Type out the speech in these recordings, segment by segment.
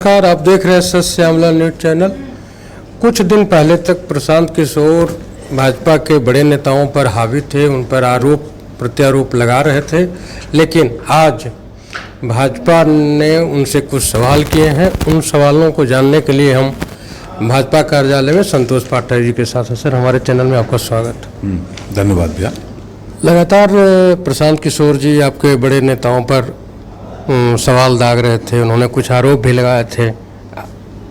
नमस्कार, आप देख रहे हैं सच श्यामला न्यूज चैनल। कुछ दिन पहले तक प्रशांत किशोर भाजपा के बड़े नेताओं पर हावी थे, उन पर आरोप प्रत्यारोप लगा रहे थे, लेकिन आज भाजपा ने उनसे कुछ सवाल किए हैं। उन सवालों को जानने के लिए हम भाजपा कार्यालय में संतोष पाठक जी के साथ हैं। सर, हमारे चैनल में आपका स्वागत। धन्यवाद भैया। लगातार प्रशांत किशोर जी आपके बड़े नेताओं पर सवाल दाग रहे थे, उन्होंने कुछ आरोप भी लगाए थे।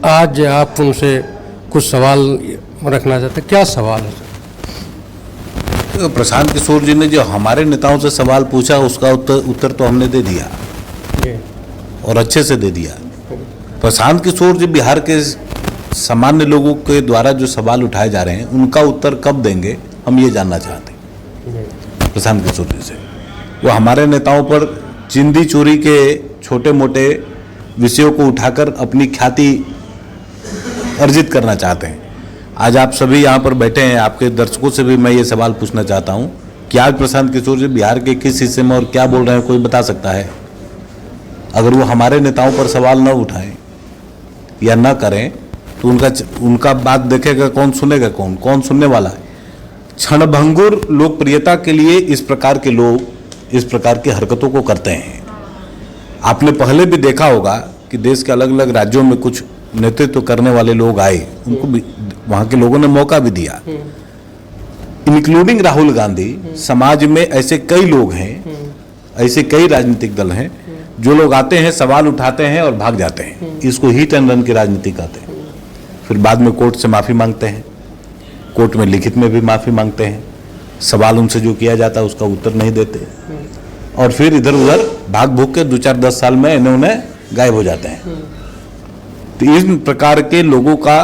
आज आप उनसे कुछ सवाल रखना चाहते हैं, क्या सवाल है? तो प्रशांत किशोर जी ने जो हमारे नेताओं से सवाल पूछा उसका उत्तर तो हमने दे दिया और अच्छे से दे दिया। प्रशांत किशोर जी बिहार के सामान्य लोगों के द्वारा जो सवाल उठाए जा रहे हैं उनका उत्तर कब देंगे, हम ये जानना चाहते हैं प्रशांत किशोर जी से। वो हमारे नेताओं पर चिंदी चोरी के छोटे मोटे विषयों को उठाकर अपनी ख्याति अर्जित करना चाहते हैं। आज आप सभी यहाँ पर बैठे हैं, आपके दर्शकों से भी मैं ये सवाल पूछना चाहता हूँ कि आज प्रशांत किशोर जी बिहार के किस हिस्से में और क्या बोल रहे हैं, कोई बता सकता है? अगर वो हमारे नेताओं पर सवाल न उठाएं या न करें तो उनका बात देखेगा कौन, सुनेगा कौन, कौन सुनने वाला है? क्षणभंगुर लोकप्रियता के लिए इस प्रकार के लोग इस प्रकार की हरकतों को करते हैं। आपने पहले भी देखा होगा कि देश के अलग अलग राज्यों में कुछ नेतृत्व करने वाले लोग आए, उनको भी वहां के लोगों ने मौका भी दिया, इंक्लूडिंग राहुल गांधी। समाज में ऐसे कई लोग हैं, ऐसे कई राजनीतिक दल हैं जो लोग आते हैं, सवाल उठाते हैं और भाग जाते हैं। इसको हिट एंड रन की राजनीति कहते हैं। फिर बाद में कोर्ट से माफी मांगते हैं, कोर्ट में लिखित में भी माफी मांगते हैं, सवाल उनसे जो किया जाता है उसका उत्तर नहीं देते और फिर इधर उधर भाग भूग के 2-4-10 साल में इन्होंने गायब हो जाते हैं। तो इस प्रकार के लोगों का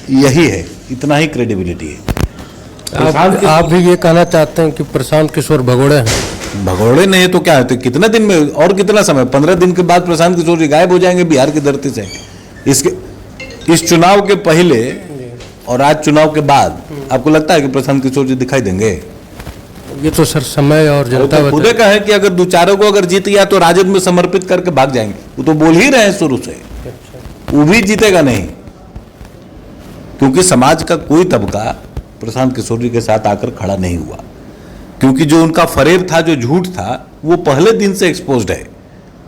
यही है, इतना ही क्रेडिबिलिटी है। आप भी ये कहना चाहते हैं कि प्रशांत किशोर भगोड़े हैं? भगोड़े नहीं तो क्या है, तो कितने दिन में और कितना समय, 15 दिन के बाद प्रशांत किशोर जी गायब हो जाएंगे बिहार की धरती से। इस चुनाव के पहले और आज चुनाव के बाद आपको लगता है कि प्रशांत किशोर जी दिखाई देंगे? ये तो सर समय और जनता तो खुदे का है कि अगर दो चारों को अगर जीत गया तो राजद में समर्पित करके भाग जाएंगे। वो तो बोल ही रहे हैं शुरू से। वो भी जीतेगा नहीं, क्योंकि समाज का कोई तबका प्रशांत किशोर जी के साथ आकर खड़ा नहीं हुआ, क्योंकि जो उनका फरेब था, जो झूठ था, वो पहले दिन से एक्सपोज्ड है।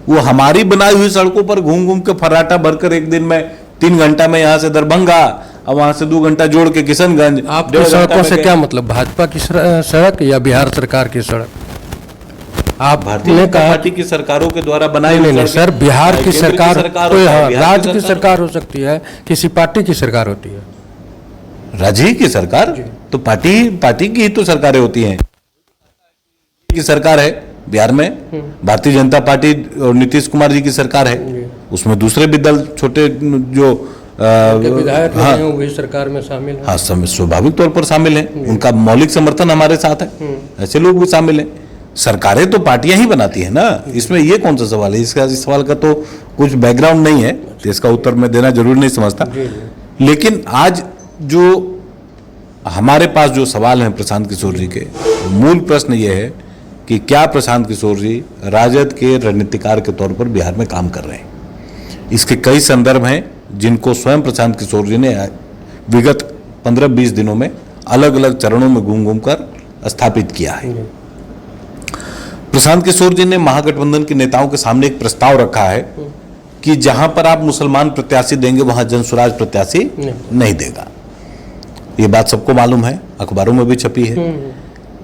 वो हमारी बनाई हुई सड़कों पर घूम घूम के फर्राटा भरकर एक दिन में 3 घंटा में यहां से दरभंगा और वहां से 2 घंटा जोड़ के किशनगंज। आपकी सड़कों से क्या मतलब, भाजपा की सड़क या बिहार सरकार की सड़क? आप भारतीय जनता पार्टी की सरकारों के द्वारा बनाई नहीं सर, बिहार की सरकार कोई राज्य की सरकार हो सकती है, किसी पार्टी की सरकार होती है। राज्य की सरकार तो पार्टी की ही तो सरकारें होती हैं। की सरकार है बिहार में, भारतीय जनता पार्टी और नीतीश कुमार जी की सरकार है। उसमें दूसरे भी दल छोटे जो विधायक हैं वही सरकार में शामिल है। हाँ, स्वाभाविक तौर पर शामिल हैं, उनका मौलिक समर्थन हमारे साथ है, ऐसे लोग भी शामिल हैं। सरकारें तो पार्टियां ही बनाती है ना, इसमें ये कौन सा सवाल है? इस सवाल का तो कुछ बैकग्राउंड नहीं है, तो इसका उत्तर मैं देना जरूर नहीं समझता। लेकिन आज जो हमारे पास जो सवाल हैं प्रशांत किशोर जी के, मूल प्रश्न ये है कि क्या प्रशांत किशोर जी राजद के रणनीतिकार के तौर पर बिहार में काम कर रहे हैं? इसके कई संदर्भ हैं जिनको स्वयं प्रशांत किशोर जी ने विगत 15-20 दिनों में अलग अलग चरणों में घूम घूम कर स्थापित किया है। प्रशांत किशोर जी ने महागठबंधन के नेताओं के सामने एक प्रस्ताव रखा है कि जहां पर आप मुसलमान प्रत्याशी देंगे वहां जनसुराज प्रत्याशी नहीं देगा। ये बात सबको मालूम है, अखबारों में भी छपी है।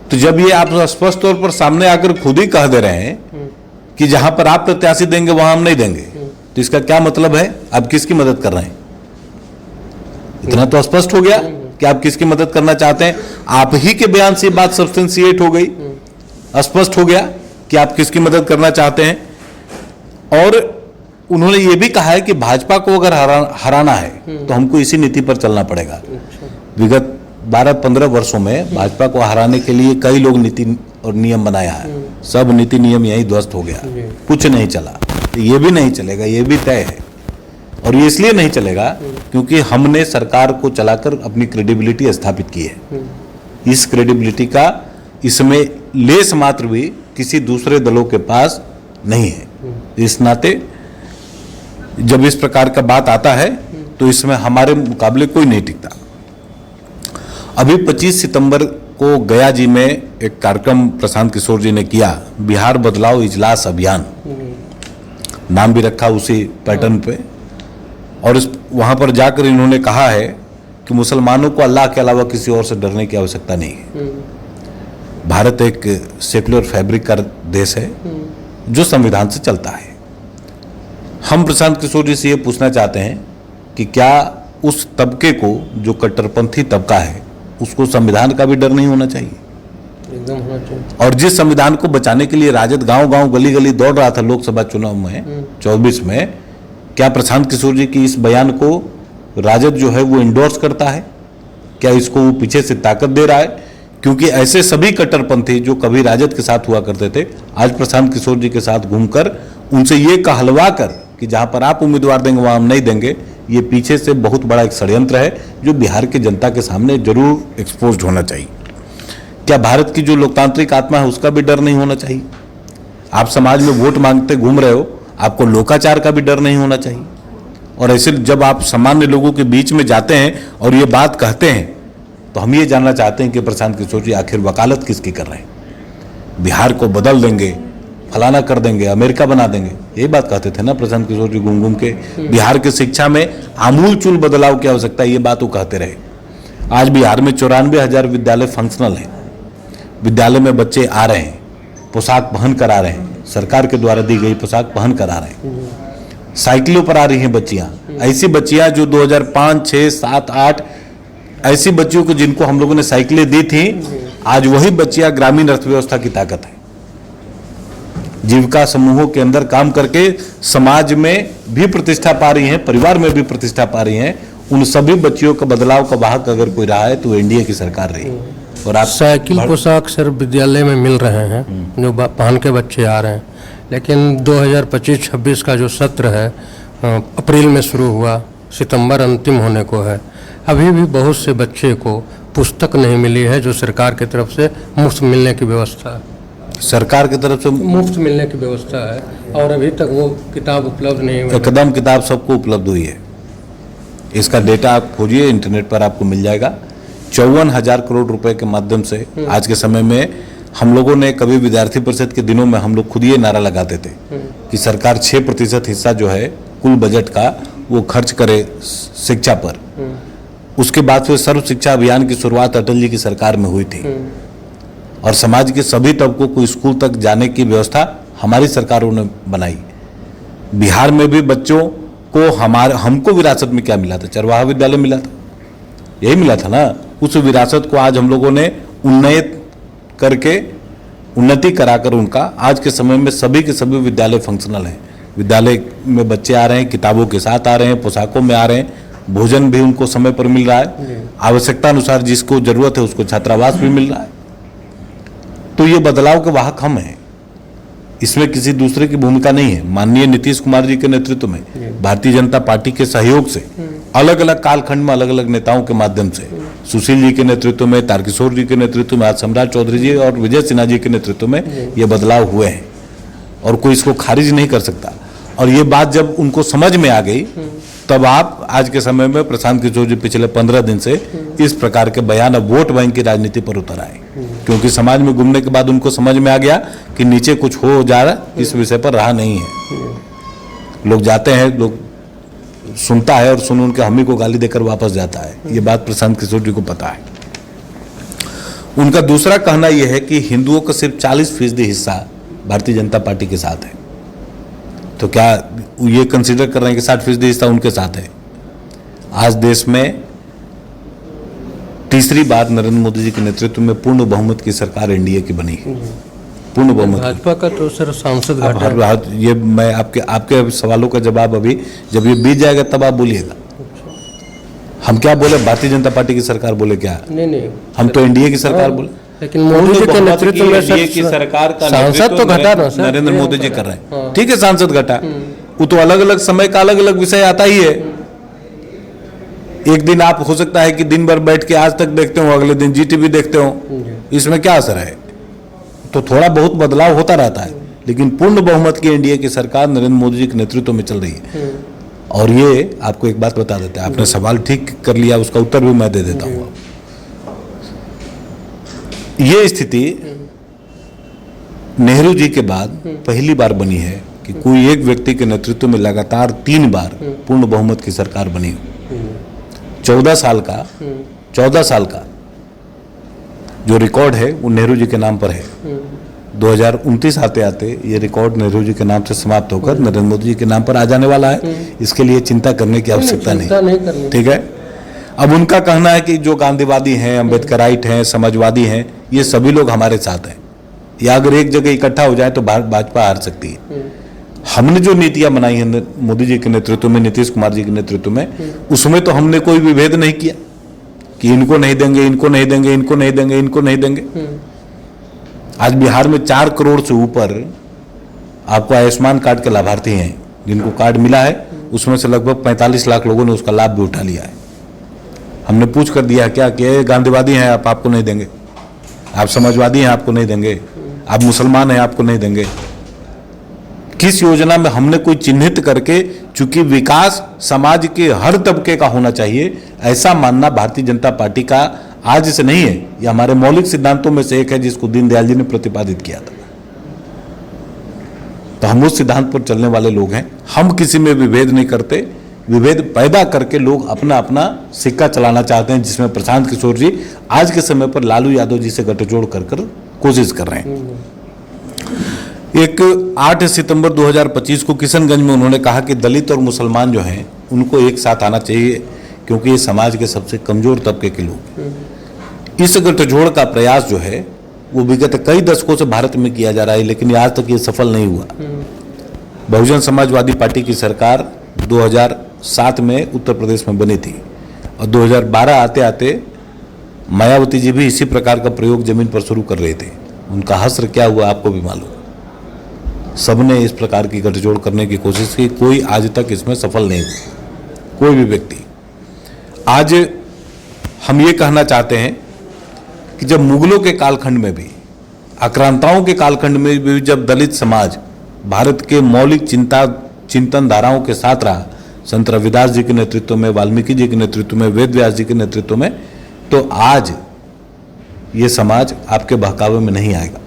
तो जब ये आप स्पष्ट तौर पर सामने आकर खुद ही कह दे रहे हैं कि जहां पर आप प्रत्याशी देंगे वहां हम नहीं देंगे, तो इसका क्या मतलब है? आप किसकी मदद कर रहे हैं? इतना तो स्पष्ट हो गया कि आप किसकी मदद करना चाहते हैं। आप ही के बयान से बात सब्सटेंशिएट हो गई, स्पष्ट हो गया कि आप किसकी मदद करना चाहते हैं। और उन्होंने ये भी कहा है कि भाजपा को अगर हराना है तो हमको इसी नीति पर चलना पड़ेगा। विगत 12-15 वर्षों में भाजपा को हराने के लिए कई लोग नीति और नियम बनाया है, सब नीति नियम यही ध्वस्त हो गया, कुछ नहीं चला। ये भी नहीं चलेगा, ये भी तय है। और ये इसलिए नहीं चलेगा क्योंकि हमने सरकार को चलाकर अपनी क्रेडिबिलिटी स्थापित की है। इस क्रेडिबिलिटी का इसमें लेस मात्र भी किसी दूसरे दलों के पास नहीं है। इस नाते जब इस प्रकार का बात आता है तो इसमें हमारे मुकाबले कोई नहीं टिकता। अभी 25 सितंबर को गया जी में एक कार्यक्रम प्रशांत किशोर जी ने किया, बिहार बदलाव इजलास अभियान, नाम भी रखा उसी पैटर्न पे। और वहां पर जाकर इन्होंने कहा है कि मुसलमानों को अल्लाह के अलावा किसी और से डरने की आवश्यकता नहीं है। भारत एक सेक्युलर फैब्रिक का देश है जो संविधान से चलता है। हम प्रशांत किशोर जी से ये पूछना चाहते हैं कि क्या उस तबके को जो कट्टरपंथी तबका है उसको संविधान का भी डर नहीं होना चाहिए? एकदम होना चाहिए। और जिस संविधान को बचाने के लिए राजद गांव-गांव गली-गली दौड़ रहा था लोकसभा चुनाव में 24 में, क्या प्रशांत किशोर जी की इस बयान को राजद जो है वो इंडोर्स करता है? क्या इसको वो पीछे से ताकत दे रहा है? क्योंकि ऐसे सभी कट्टरपंथी जो कभी राजद के साथ हुआ करते थे, आज प्रशांत किशोर जी के साथ घूमकर उनसे ये कहलवा कर कि जहां पर आप उम्मीदवार देंगे वहां हम नहीं देंगे, ये पीछे से बहुत बड़ा एक षड्यंत्र है जो बिहार की जनता के सामने जरूर एक्सपोज्ड होना चाहिए। क्या भारत की जो लोकतांत्रिक आत्मा है उसका भी डर नहीं होना चाहिए? आप समाज में वोट मांगते घूम रहे हो, आपको लोकाचार का भी डर नहीं होना चाहिए? और ऐसे जब आप सामान्य लोगों के बीच में जाते हैं और ये बात कहते हैं तो हम ये जानना चाहते हैं कि प्रशांत किशोर जी आखिर वकालत किसकी कर रहे हैं? बिहार को बदल देंगे, फलाना कर देंगे, अमेरिका बना देंगे, यही बात कहते थे ना प्रशांत किशोर जी घूम घूम के। बिहार की शिक्षा में आमूल चूल बदलाव की आवश्यकता है, ये बात वो कहते रहे। आज बिहार में 94,000 विद्यालय फंक्शनल हैं। विद्यालय में बच्चे आ रहे हैं, पोशाक पहन कर आ रहे हैं, सरकार के द्वारा दी गई पोशाक पहन कर आ रहे हैं। साइकिलों पर आ रही हैं बच्चियां, ऐसी बच्चियां जो 2005, 6, 7, 8 ऐसी बच्चियों को जिनको हम लोगों ने साइकिलें दी थी, आज वही बच्चियां ग्रामीण अर्थव्यवस्था की ताकत है। जीविका समूहों के अंदर काम करके समाज में भी प्रतिष्ठा पा रही हैं, परिवार में भी प्रतिष्ठा पा रही हैं। उन सभी बच्चियों का बदलाव का वाहक अगर कोई रहा है तो एनडीए की सरकार रही। और आप साइकिल पोशाक सिर्फ विद्यालय में मिल रहे हैं जो पहन के बच्चे आ रहे हैं, लेकिन 2025-26 का जो सत्र है अप्रैल में शुरू हुआ, सितंबर अंतिम होने को है, अभी भी बहुत से बच्चे को पुस्तक नहीं मिली है जो सरकार की तरफ से मुफ्त मिलने की व्यवस्था है। सरकार की तरफ से मुफ्त मिलने की व्यवस्था है और अभी तक वो किताब उपलब्ध नहीं हुई। एकदम किताब सबको उपलब्ध हुई है। इसका डेटा आप खोजिए, इंटरनेट पर आपको मिल जाएगा। 54,000 करोड़ रुपए के माध्यम से आज के समय में हम लोगों ने, कभी विद्यार्थी परिषद के दिनों में हम लोग खुद ये नारा लगाते थे कि सरकार 6% हिस्सा जो है कुल बजट का वो खर्च करे शिक्षा पर। उसके बाद फिर सर्व शिक्षा अभियान की शुरुआत अटल जी की सरकार में हुई थी और समाज के सभी तबकों को स्कूल तक जाने की व्यवस्था हमारी सरकारों ने बनाई। बिहार में भी बच्चों को हमको विरासत में क्या मिला था? चरवाहा विद्यालय मिला था, यही मिला था ना। उस विरासत को आज हम लोगों ने उन्नति कराकर उनका आज के समय में सभी के सभी विद्यालय फंक्शनल हैं। विद्यालय में बच्चे आ रहे हैं, किताबों के साथ आ रहे हैं, पोशाकों में आ रहे हैं, भोजन भी उनको समय पर मिल रहा है, आवश्यकता अनुसार जिसको जरूरत है उसको छात्रावास भी मिल रहा है। तो ये बदलाव के वाहक हम हैं, इसमें किसी दूसरे की भूमिका नहीं है। माननीय नीतीश कुमार जी के नेतृत्व में भारतीय जनता पार्टी के सहयोग से अलग अलग कालखंड में अलग अलग नेताओं के माध्यम से, सुशील जी के नेतृत्व में, तारकिशोर जी के नेतृत्व में, आज सम्राट चौधरी जी और विजय सिन्हा जी के नेतृत्व में ये बदलाव हुए हैं और कोई इसको खारिज नहीं कर सकता। और ये बात जब उनको समझ में आ गई तब आप आज के समय में प्रशांत किशोर जी पिछले 15 दिन से इस प्रकार के बयान अब वोट बैंक की राजनीति पर उतर आए, क्योंकि समाज में घूमने के बाद उनको समझ में आ गया कि नीचे कुछ हो जा रहा, इस विषय पर रहा नहीं है। लोग जाते हैं, लोग सुनता है और सुन उनके हमी को गाली देकर वापस जाता है। ये बात प्रशांत किशोर जी को पता है। उनका दूसरा कहना यह है कि हिंदुओं का सिर्फ 40% हिस्सा भारतीय जनता पार्टी के साथ है। तो क्या ये कंसीडर कर रहे हैं कि 60% हिस्सा उनके साथ है? आज देश में तीसरी बार नरेंद्र मोदी जी के नेतृत्व में पूर्ण बहुमत की सरकार एनडीए की बनी है। पूर्ण बहुमत भाजपा का तो सर सांसद घटा है। ये मैं आपके सवालों का जवाब अभी जब ये बीत जाएगा तब आप बोलिएगा। हम क्या बोले? भारतीय जनता पार्टी की सरकार बोले क्या? नहीं, हम तो एनडीए की सरकार बोले। लेकिन मोदी जी के नेतृत्व में एनडीए की सरकार का सांसद तो घटा ना सर, नरेंद्र मोदी जी कर रहे हैं। ठीक है, सांसद घटा, वो तो अलग अलग समय का अलग अलग विषय आता ही है। एक दिन आप हो सकता है कि दिन भर बैठ के आज तक देखते हो, अगले दिन जीटीवी देखते हो, इसमें क्या असर है? तो थोड़ा बहुत बदलाव होता रहता है, लेकिन पूर्ण बहुमत की एनडीए की सरकार नरेंद्र मोदी जी के नेतृत्व में चल रही है। और ये आपको एक बात बता देते हैं, आपने सवाल ठीक कर लिया, उसका उत्तर भी मैं दे देता हूँ। ये स्थिति नेहरू जी के बाद पहली बार बनी है कि कोई एक व्यक्ति के नेतृत्व में लगातार 3 बार पूर्ण बहुमत की सरकार बनी हो। 14 साल का जो रिकॉर्ड है वो नेहरू जी के नाम पर है। 2029 आते आते ये रिकॉर्ड नेहरू जी के नाम से समाप्त होकर नरेंद्र मोदी जी के नाम पर आ जाने वाला है। इसके लिए चिंता करने की आवश्यकता नहीं। ठीक है। अब उनका कहना है कि जो गांधीवादी हैं, अम्बेडकराइट हैं, समाजवादी हैं, ये सभी लोग हमारे साथ हैं, या अगर एक जगह इकट्ठा हो जाए तो भाजपा हार सकती है। हमने जो नीतियां बनाई हैं मोदी जी के नेतृत्व में, नीतीश कुमार जी के नेतृत्व में, उसमें तो हमने कोई विभेद नहीं किया कि इनको नहीं देंगे, इनको नहीं देंगे, इनको नहीं देंगे, इनको नहीं देंगे। आज बिहार में 4 करोड़ से ऊपर आपको आयुष्मान कार्ड के लाभार्थी हैं, जिनको कार्ड मिला है, उसमें से लगभग 45 लाख लोगों ने उसका लाभ भी उठा लिया है। हमने पूछ कर दिया क्या कि ये गांधीवादी हैं, आपको नहीं देंगे, आप समाजवादी हैं, आपको नहीं देंगे, आप मुसलमान हैं, आपको नहीं देंगे। किस योजना में हमने कोई चिन्हित करके, चूंकि विकास समाज के हर तबके का होना चाहिए, ऐसा मानना भारतीय जनता पार्टी का आज से नहीं है, यह हमारे मौलिक सिद्धांतों में से एक है, जिसको दीनदयाल जी ने प्रतिपादित किया था। तो हम उस सिद्धांत पर चलने वाले लोग हैं। हम किसी में विभेद नहीं करते। विभेद पैदा करके लोग अपना अपना सिक्का चलाना चाहते हैं, जिसमें प्रशांत किशोर जी आज के समय पर लालू यादव जी से गठजोड़ कर कोशिश कर रहे हैं। एक 8 सितंबर 2025 को किशनगंज में उन्होंने कहा कि दलित और मुसलमान जो हैं उनको एक साथ आना चाहिए, क्योंकि ये समाज के सबसे कमजोर तबके के लोग। इस गठजोड़ का प्रयास जो है वो विगत कई दशकों से भारत में किया जा रहा है, लेकिन आज तक ये सफल नहीं हुआ। बहुजन समाजवादी पार्टी की सरकार 2007 में उत्तर प्रदेश में बनी थी, और 2012 आते आते मायावती जी भी इसी प्रकार का प्रयोग जमीन पर शुरू कर रहे थे। उनका हश्र क्या हुआ आपको भी मालूम। सबने इस प्रकार की गठजोड़ करने की कोशिश की, कोई आज तक इसमें सफल नहीं हुआ, कोई भी व्यक्ति। आज हम ये कहना चाहते हैं कि जब मुगलों के कालखंड में भी, आक्रांताओं के कालखंड में भी जब दलित समाज भारत के मौलिक चिंतन धाराओं के साथ रहा, संत रविदास जी के नेतृत्व में, वाल्मीकि जी के नेतृत्व में, वेद व्यास जी के नेतृत्व में, तो आज ये समाज आपके बहकावे में नहीं आएगा।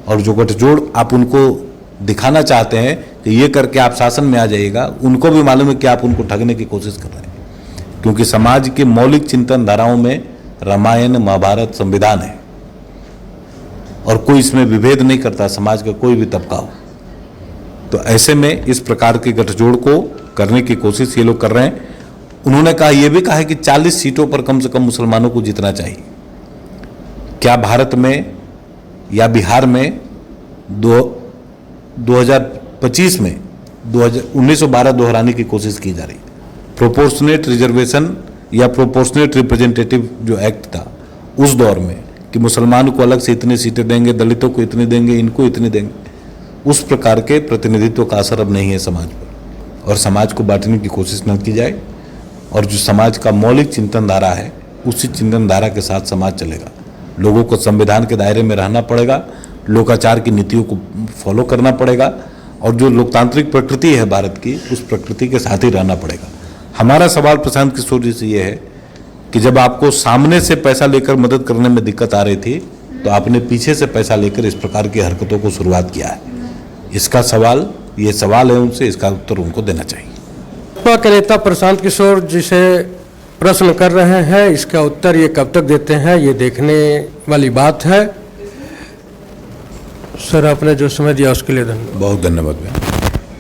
और जो गठजोड़ आप उनको दिखाना चाहते हैं कि ये करके आप शासन में आ जाइएगा, उनको भी मालूम है कि आप उनको ठगने की कोशिश कर रहे हैं, क्योंकि समाज के मौलिक चिंतन धाराओं में रामायण, महाभारत, संविधान है, और कोई इसमें विभेद नहीं करता, समाज का कोई भी तबका हो। तो ऐसे में इस प्रकार के गठजोड़ को करने की कोशिश ये लोग कर रहे हैं। उन्होंने कहा, यह भी कहा है कि 40 सीटों पर कम से कम मुसलमानों को जीतना चाहिए। क्या भारत में या बिहार में 2025 में 1912 दोहराने की कोशिश की जा रही है? प्रोपोर्शनेट रिजर्वेशन या प्रोपोर्शनेट रिप्रेजेंटेटिव जो एक्ट था उस दौर में, कि मुसलमानों को अलग से इतनी सीटें देंगे, दलितों को इतनी देंगे, इनको इतनी देंगे, उस प्रकार के प्रतिनिधित्व का असर अब नहीं है समाज पर, और समाज को बांटने की कोशिश न की जाए। और जो समाज का मौलिक चिंतन धारा है, उसी चिंतन धारा के साथ समाज चलेगा। लोगों को संविधान के दायरे में रहना पड़ेगा, लोकाचार की नीतियों को फॉलो करना पड़ेगा, और जो लोकतांत्रिक प्रकृति है भारत की, उस प्रकृति के साथ ही रहना पड़ेगा। हमारा सवाल प्रशांत किशोर जी से ये है कि जब आपको सामने से पैसा लेकर मदद करने में दिक्कत आ रही थी, तो आपने पीछे से पैसा लेकर इस प्रकार की हरकतों को शुरुआत किया है। इसका सवाल, ये सवाल है उनसे, इसका उत्तर उनको देना चाहिए। भाजपा के नेता प्रशांत किशोर जिसे प्रश्न कर रहे हैं, इसका उत्तर ये कब तक देते हैं, ये देखने वाली बात है। सर, आपने जो समय दिया उसके लिए धन्यवाद। बहुत धन्यवाद भैया।